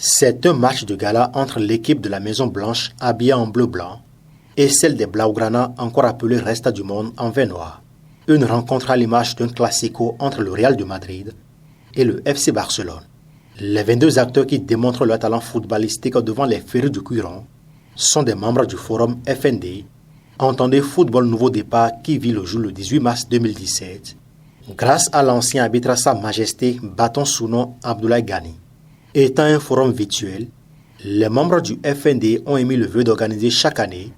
C'est un match de gala entre l'équipe de la Maison Blanche habillée en bleu-blanc et celle des Blaugrana encore appelée Resta du Monde en vert noir. Une rencontre à l'image d'un classico entre le Real de Madrid et le FC Barcelone. Les 22 acteurs qui démontrent leur talent footballistique devant les férus du Cuiron sont des membres du forum FND, entendez Football Nouveau Départ qui vit le jour le 18 mars 2017, grâce à l'ancien arbitre Sa Majesté Baton Sounon Abdoulaye Ghani. Étant un forum virtuel, les membres du FND ont émis le vœu d'organiser chaque année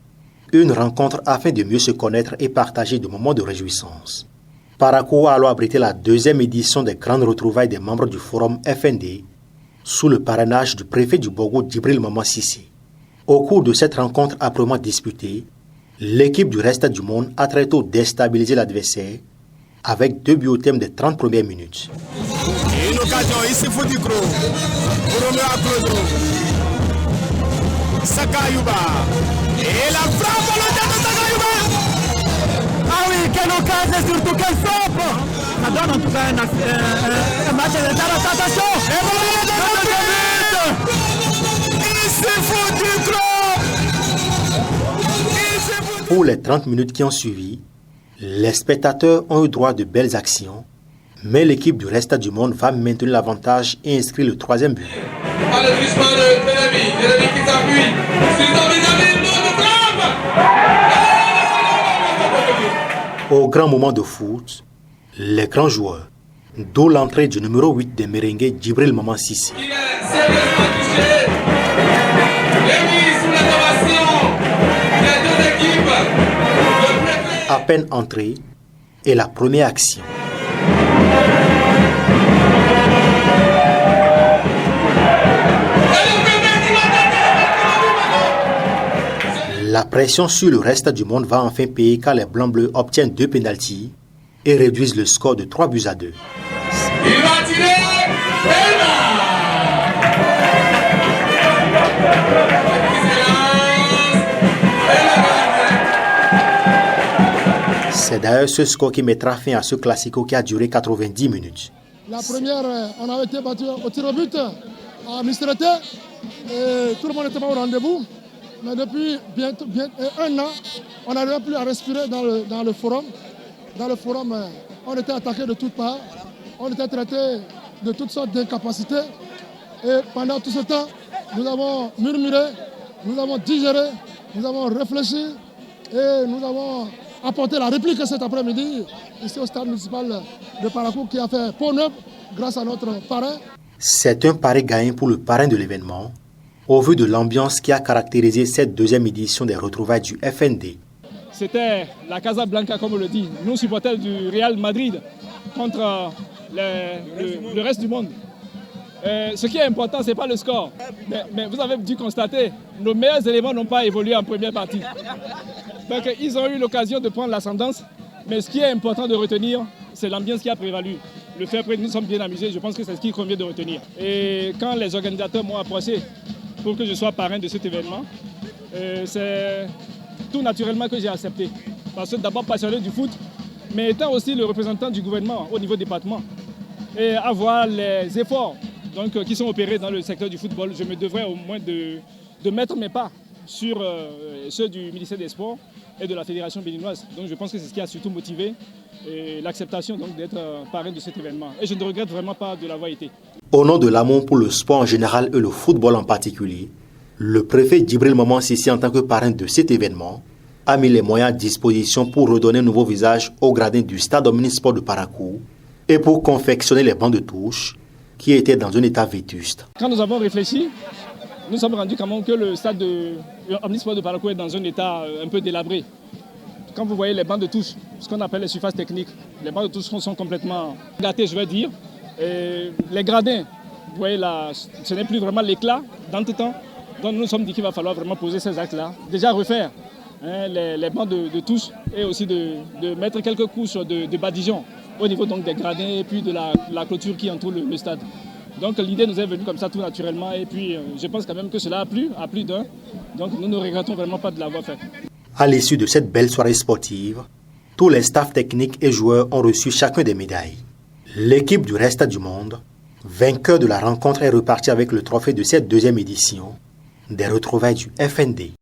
une rencontre afin de mieux se connaître et partager des moments de réjouissance. Parakou a alors abrité la deuxième édition des grandes retrouvailles des membres du forum FND sous le parrainage du préfet du Bogo Djibril Maman Sissi. Au cours de cette rencontre âprement disputée, l'équipe du Reste du Monde a très tôt déstabilisé l'adversaire avec 2 buts au thème des 30 premières minutes. Une occasion ici pour du gros. Pour Romeo Aplodo. Sakayuba. Et la frappe à la tête de Sakayuba. Ah oui, quelle occasion, surtout quelle frappe. Ça donne en tout cas un match de attention. Et voilà le but. Ici pour du gros. Pour les 30 minutes qui ont suivi, les spectateurs ont eu droit de belles actions, mais l'équipe du Reste du Monde va maintenir l'avantage et inscrit le 3e but. Au grand moment de foot, les grands joueurs, d'où l'entrée du numéro 8 des Merengues, Djibril Maman Sissi. À peine entré, et la première action. La pression sur le Reste du Monde va enfin payer car les Blancs-Bleus obtiennent 2 pénaltys et réduisent le score de 3 buts à 2. Il va tirer. C'est d'ailleurs ce score qui mettra fin à ce classico qui a duré 90 minutes. La première, on avait été battu au tir au but à Mistrete et tout le monde n'était pas au rendez-vous. Mais depuis bientôt 1 an, on n'arrivait plus à respirer dans le forum. Dans le forum, on était attaqué de toutes parts, on était traité de toutes sortes d'incapacités. Et pendant tout ce temps, nous avons murmuré, nous avons digéré, nous avons réfléchi et nous avons apporté la réplique cet après-midi ici au stade municipal de Parakou qui a fait peau neuve grâce à notre parrain. C'est un pari gagné pour le parrain de l'événement, au vu de l'ambiance qui a caractérisé cette 2e édition des retrouvailles du FND. C'était la Casablanca, comme on le dit, nous supporters du Real Madrid contre le reste du monde. Ce qui est important, ce n'est pas le score. Mais vous avez dû constater, nos meilleurs éléments n'ont pas évolué en première partie. Donc ils ont eu l'occasion de prendre l'ascendance. Mais ce qui est important de retenir, c'est l'ambiance qui a prévalu. Le fair play, nous sommes bien amusés, je pense que c'est ce qu'il convient de retenir. Et quand les organisateurs m'ont approché pour que je sois parrain de cet événement, c'est tout naturellement que j'ai accepté. Parce que d'abord passionné du foot, mais étant aussi le représentant du gouvernement au niveau département, et avoir les efforts qui sont opérés dans le secteur du football, je me devrais au moins de mettre mes pas sur ceux du ministère des Sports et de la Fédération béninoise. Donc je pense que c'est ce qui a surtout motivé l'acceptation d'être parrain de cet événement. Et je ne regrette vraiment pas de l'avoir été. Au nom de l'amour pour le sport en général et le football en particulier, le préfet Djibril Maman Sissi, en tant que parrain de cet événement, a mis les moyens à disposition pour redonner un nouveau visage au gradin du stade omnisport de Parakou et pour confectionner les bancs de touche qui étaient dans un état vétuste. Quand nous avons réfléchi, nous sommes rendus quand même que le stade omnisport de Parakou est dans un état un peu délabré. Quand vous voyez les bancs de touche, ce qu'on appelle les surfaces techniques, les bancs de touche sont complètement gâtés, je vais dire. Et les gradins, vous voyez là, ce n'est plus vraiment l'éclat d'antan. Donc nous nous sommes dit qu'il va falloir vraiment poser ces actes-là. Déjà refaire les bancs de touche et aussi de mettre quelques couches de badigeons au niveau donc, des gradins et puis de la clôture qui entoure le stade. Donc l'idée nous est venue comme ça tout naturellement et puis je pense quand même que cela a plu à plus d'un. Donc nous ne regrettons vraiment pas de l'avoir fait. À l'issue de cette belle soirée sportive, tous les staffs techniques et joueurs ont reçu chacun des médailles. L'équipe du Reste du Monde Vainqueur de la rencontre est reparti avec le trophée de cette deuxième édition des retrouvailles du FND.